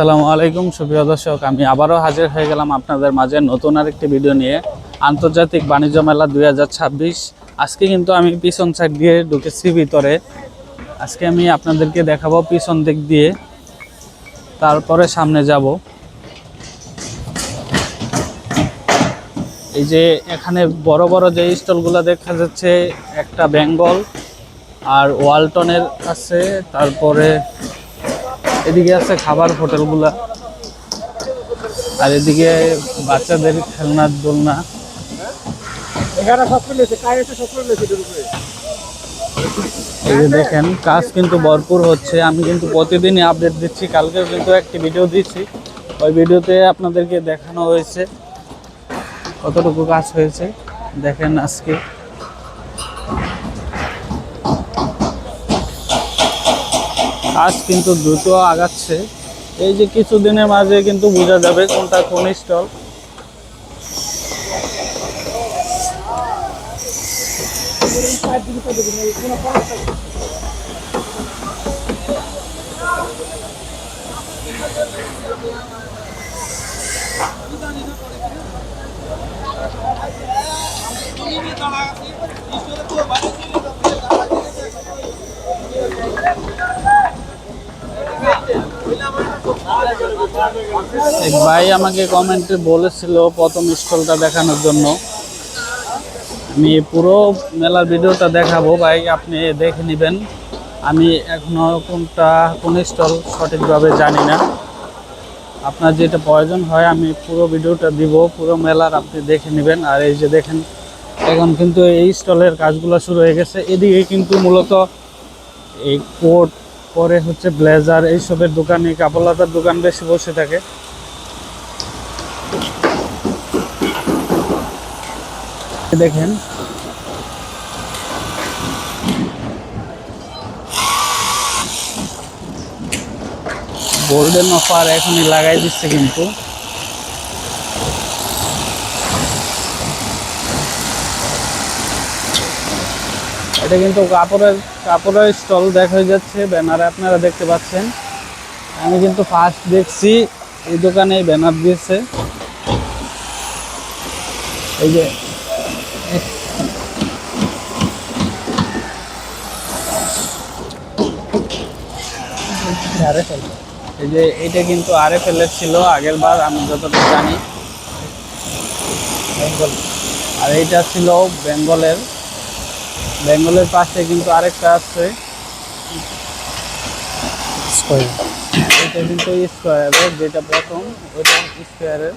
আসসালামু আলাইকুম সুপ্রিয় দর্শক, আমি আবারও হাজির হয়ে গেলাম আপনাদের মাঝে নতুন আরেকটি ভিডিও নিয়ে। আন্তর্জাতিক বাণিজ্য মেলা 2026। আজকে কিন্তু আমি পিছন সাইড দিয়ে ঢুকেছি ভিতরে। আজকে আমি আপনাদেরকে দেখাবো পিছন দিক দিয়ে, তারপরে সামনে যাব। এই যে এখানে বড় বড় যে স্টলগুলো দেখা যাচ্ছে, একটা বেঙ্গল আর ওয়ালটনের আছে, তারপরে এদিকে আছে খাবার হোটেলগুলা, আর এদিকে বাচ্চাদের খেলনার দোলনা। এই যে দেখেন, কাজ কিন্তু ভরপুর হচ্ছে। আমি কিন্তু প্রতিদিনই আপডেট দিচ্ছি, কালকেও কিন্তু একটি ভিডিও দিচ্ছি। ওই ভিডিওতে আপনাদেরকে দেখানো হয়েছে কতটুকু কাজ হয়েছে। দেখেন আজকে কাজ কিন্তু দ্রুত আগাচ্ছে। এই যে কিছুদিনের মাঝে কিন্তু বোঝা যাবে কোনটা কোন স্টল। এক ভাই আমাকে কমেন্টে বলেছিল প্রথম স্টলটা দেখানোর জন্য। আমি পুরো মেলার ভিডিওটা দেখাবো ভাই, আপনি দেখে নেবেন। আমি এখনো কোন স্টল সঠিকভাবে জানি না। আপনার যেটা প্রয়োজন হয় আমি পুরো ভিডিওটা দিব, পুরো মেলার আপনি দেখে নেবেন। আর এই যে দেখেন, এখন কিন্তু এই স্টলের কাজগুলো শুরু হয়ে গেছে। এদিকে কিন্তু মূলত এই কোট, পরে হচ্ছে ব্লেজার, এইসবের দোকানে কাপড়লতার দোকান বেশি বসে থাকে। দেখেন গোল্ডেন অফার এখনই লাগাই দিচ্ছে কিন্তু। এটা কিন্তু কাপড়ের স্টল দেখা যাচ্ছে, ব্যানারে আপনারা দেখতে পাচ্ছেন। আমি কিন্তু ফার্স্ট দেখছি এই দোকানে ব্যানার দিয়েছে। এই যে এটা কিন্তু RFL এর ছিল আগের বার, আমি যতটা জানি। বেঙ্গল, আর এইটা ছিল বেঙ্গলের পাশে কিন্তু আরেকটা আছে, এটা কিন্তু স্কোয়ারের, যেটা প্রথম ওইটা স্কোয়ারের।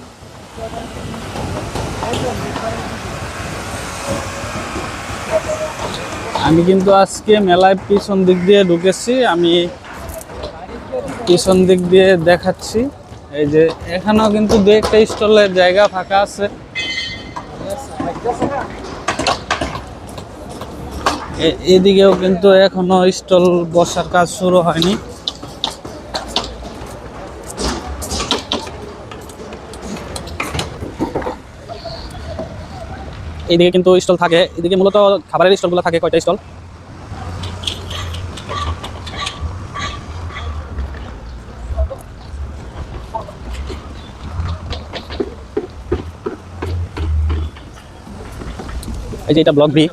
আমি কিন্তু আজকে মেলায় পিছন দিক দিয়ে ঢুকেছি, আমি পিছন দিক দিয়ে দেখাচ্ছি। এই যে এখানেও কিন্তু দু একটা স্টলের জায়গা ফাঁকা আছে। এদিকেও কিন্তু এখনো স্টল বসার কাজ শুরু হয়নি। এইদিকে কিন্তু স্টল থাকে, এদিকে মূলত খাবারের স্টলগুলো থাকে। কয়টা স্টল, এই যে এটা ব্লক বি।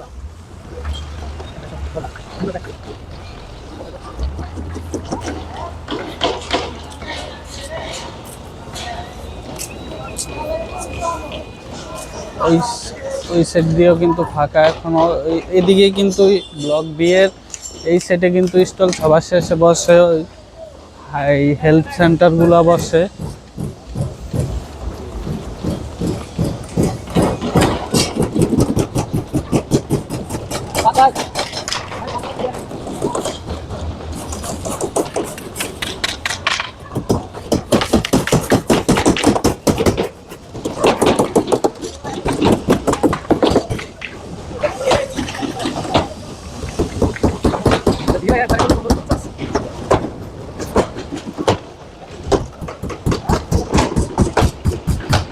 ওই সাইড দিয়েও কিন্তু ফাঁকা এখনো। এদিকে কিন্তু ব্লক বি এর এই সাইডে কিন্তু স্টল সবার শেষে বসে, এই হেলথ সেন্টারগুলো বসে।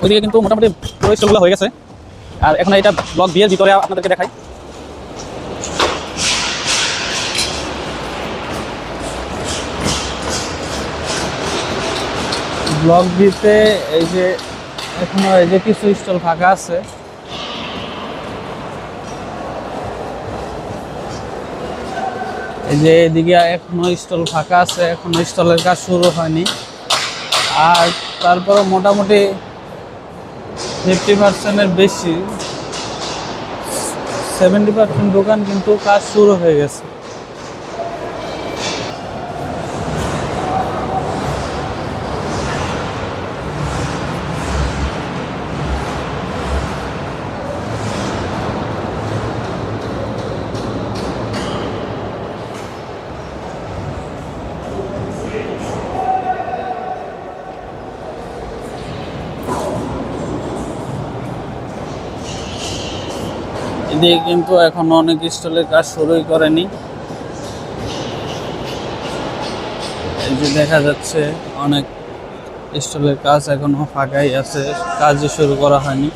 ওইদিকে কিন্তু মোটামুটি পুরো স্টলগুলো হয়ে গেছে। আর এখন এটা ব্লক বি এর ভিতরে আপনাদেরকে দেখাই। ব্লক বিতে এই যে এখনো এই যে কিছু স্টল ফাঁকা আছে। এই যে এদিকে এখনো স্টল ফাঁকা আছে, এখনো স্টলের কাজ শুরু হয়নি। আর তারপরে মোটামুটি 50%-এর বেশি, 70% দোকান কিন্তু কাজ শুরু হয়ে গেছে। এদিকে কিন্তু এখনো অনেক স্টলের কাজ শুরুই করেনি। এই যে দেখা যাচ্ছে অনেক স্টলের কাজ এখনো ফাঁকাই আছে, কাজই শুরু করা হয়নি।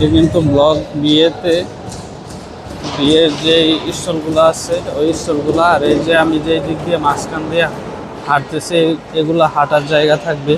এটা কিন্তু ব্লক বিয়ের যে স্টলগুলো আছে ওই স্টলগুলো, আর এই যে আমি যে দিক দিয়ে মাঝখান দিয়ে হাঁটতেছি এগুলো হাঁটার জায়গা থাকবে।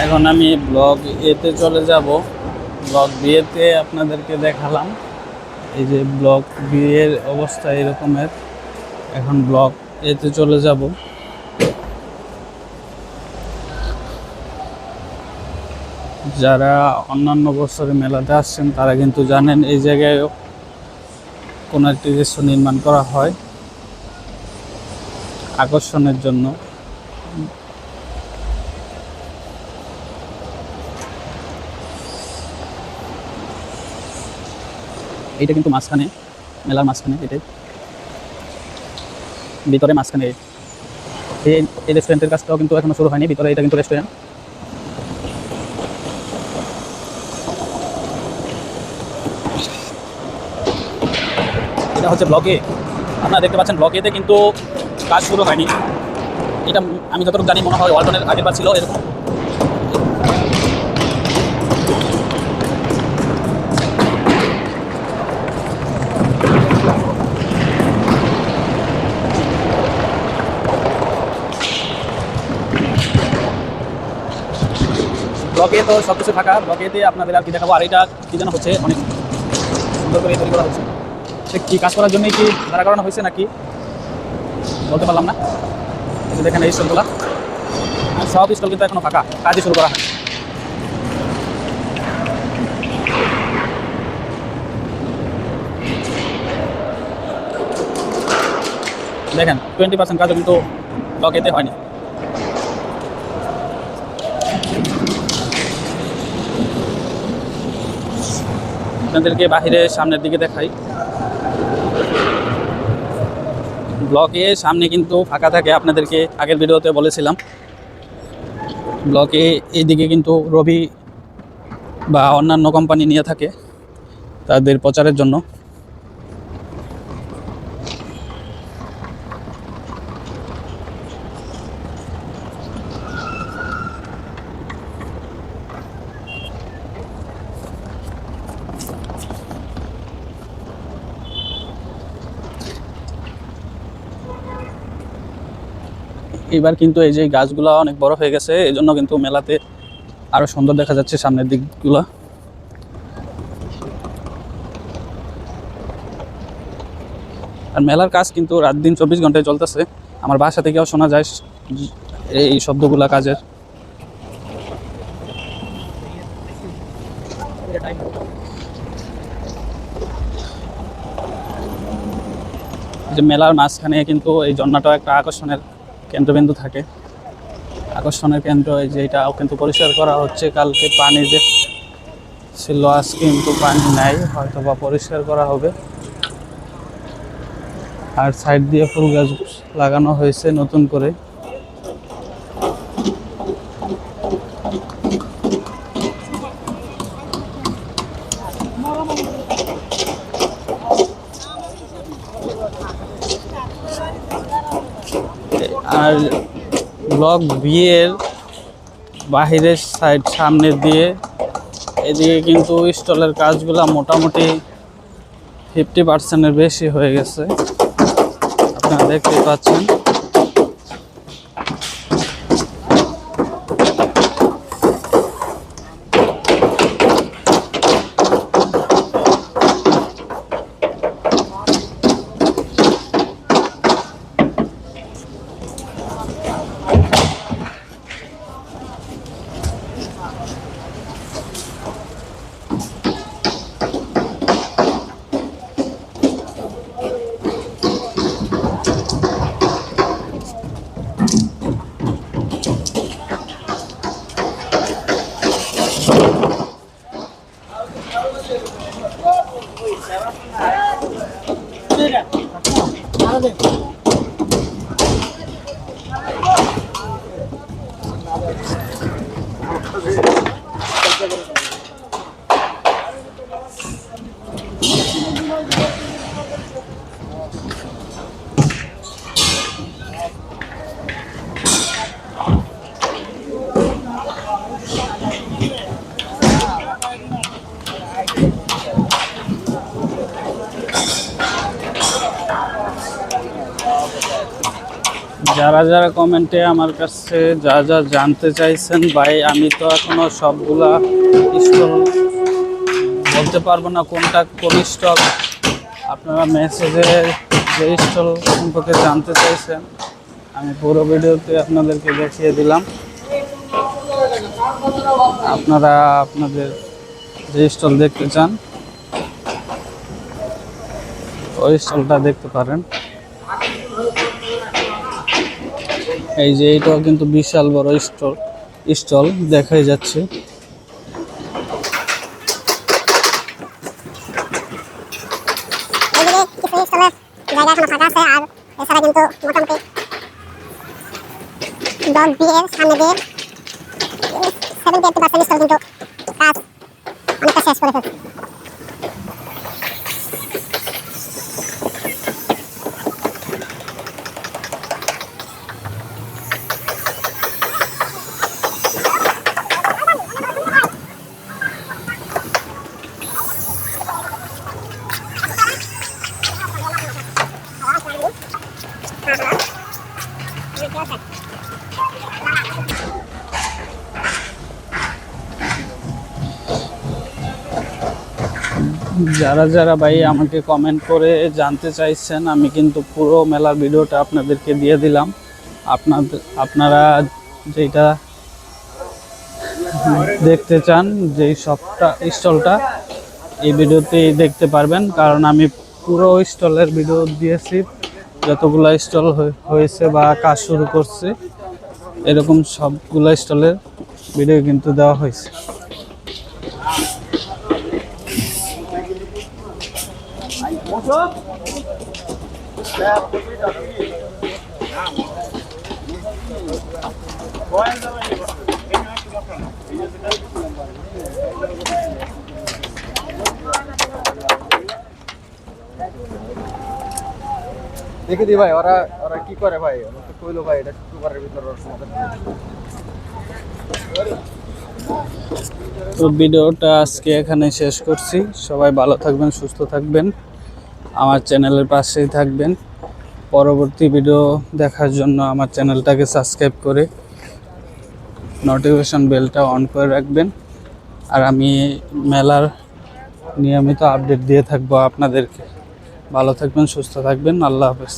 এখন আমি ব্লক এতে চলে যাব। ব্লক বিয়েতে আপনাদেরকে দেখালাম। এই যে ব্লক বিয়ের অবস্থা এরকমের। এখন ব্লক এতে চলে যাব। যারা অন্যান্য বছরে মেলাতে আসছেন তারা কিন্তু জানেন এই জায়গায় কোনো একটি কিছু নির্মাণ করা হয় আকর্ষণের জন্য। এইটা কিন্তু মাঝখানে, মেলার মাঝখানে, এটাই ভিতরে মাঝখানে। এই রেস্টুরেন্টের কাজটাও কিন্তু এখনো শুরু হয়নি। ভিতরে এটা কিন্তু রেস্টুরেন্ট। এটা হচ্ছে ব্লকে, আপনারা দেখতে পাচ্ছেন ব্লক এতে কিন্তু কাজ শুরু হয়নি। এটা আমি যতটুকু জানি মনে হয় ওয়ালটনের আগের বার ছিল এরকম। ব্লকে তো সব কিছু থাকা, ব্লকেতে আপনাদের আর কি দেখাবো। আর এটা কি যেন হচ্ছে, অনেক সুন্দর করে তৈরি করা হচ্ছে। সে কি কাজ করার জন্যই কি দাঁড়া করানো হয়েছে নাকি বলতে পারলাম না। এই দেখেন এই স্টলগুলো, আর সব স্টল কিন্তু এখনো ফাঁকা, কাজই শুরু করা হয়। দেখেন 20% কাজও কিন্তু ব্লকেতে হয়নি। আপনাদেরকে বাহিরে সামনের দিকে দেখাই। ব্লকে সামনে কিন্তু ফাঁকা থাকে, আপনাদেরকে আগের ভিডিওতে বলেছিলাম। ব্লকে এইদিকে কিন্তু রবি বা অন্যান্য কোম্পানি নিয়ে থাকে তাদের প্রচারের জন্য। এবার কিন্তু এই যে গাছগুলো অনেক বড় হয়ে গেছে, এই জন্য কিন্তু মেলাতে আরো সুন্দর দেখা যাচ্ছে সামনের দিকগুলো। আর মেলার কাজ কিন্তু রাত দিন 24 ঘন্টায় চলতেছে। আমার বাসা থেকেও শোনা যায় এই শব্দগুলা কাজের। যে মেলার মাঝখানে কিন্তু এই ঝর্ণাটাও একটা আকর্ষণের কেন্দ্রবিন্দু থাকে। আকর্ষণের কেন্দ্র এই যে এটাও কিন্তু পরিষ্কার করা হচ্ছে। কালকে পানি যে ছিল আজকে কিন্তু পানি নাই, হয়তো বা পরিষ্কার করা হবে। আর সাইড দিয়ে ফুল গাছ লাগানো হয়েছে নতুন করে। আর ব্লক বিয়ের বাহিরের সাইড সামনে দিয়ে এদিকে কিন্তু স্টলের কাজগুলো মোটামুটি 50%-এর বেশি হয়ে গেছে, আপনারা দেখতে পাচ্ছেন। যারা যারা কমেন্টে আমার কাছে যা যা জানতে চাইছেন ভাই, আমি তো এখনো সবগুলা স্টল বলতে পারবো না কোনটা কোন স্টল। আপনারা মেসেজে যে স্টল সম্পর্কে জানতে চাইছেন আমি পুরো ভিডিওতে আপনাদেরকে দেখিয়ে দিলাম। আপনারা আপনাদের যে স্টল দেখতে চান ওই স্টলটা দেখতে পারেন। এই যে এইটাও কিন্তু বিশাল বড় স্টল দেখাই যাচ্ছে। যারা যারা ভাই আমাকে কমেন্ট করে জানতে চাইছেন, আমি কিন্তু পুরো মেলার ভিডিওটা আপনাদেরকে দিয়ে দিলাম। আপনারা যেটা দেখতে চান, যেই স্টলটা এই ভিডিওতেই দেখতে পারবেন, কারণ আমি পুরো স্টলের ভিডিও দিয়েছি। যতগুলো স্টল হয়েছে বা কাজ শুরু করছে এরকম সবগুলো স্টলের ভিডিও কিন্তু দেওয়া হয়েছে। দেখে দি ভাই, ওরা ওরা কি করে ভাই, আমাকে কইলো ভাই এটা শুক্রবারের ভিতর সমাধান করে দিবে। তো ভিডিওটা আজকে এখানে শেষ করছি। সবাই ভালো থাকবেন, সুস্থ থাকবেন, আমার চ্যানেলের পাশেই থাকবেন। পরবর্তী ভিডিও দেখার জন্য আমার চ্যানেলটাকে সাবস্ক্রাইব করে নোটিফিকেশন বেলটা অন করে রাখবেন। আর আমি মেলার নিয়মিত আপডেট দিয়ে থাকবো আপনাদেরকে। ভালো থাকবেন, সুস্থ থাকবেন, আল্লাহ হাফেজ।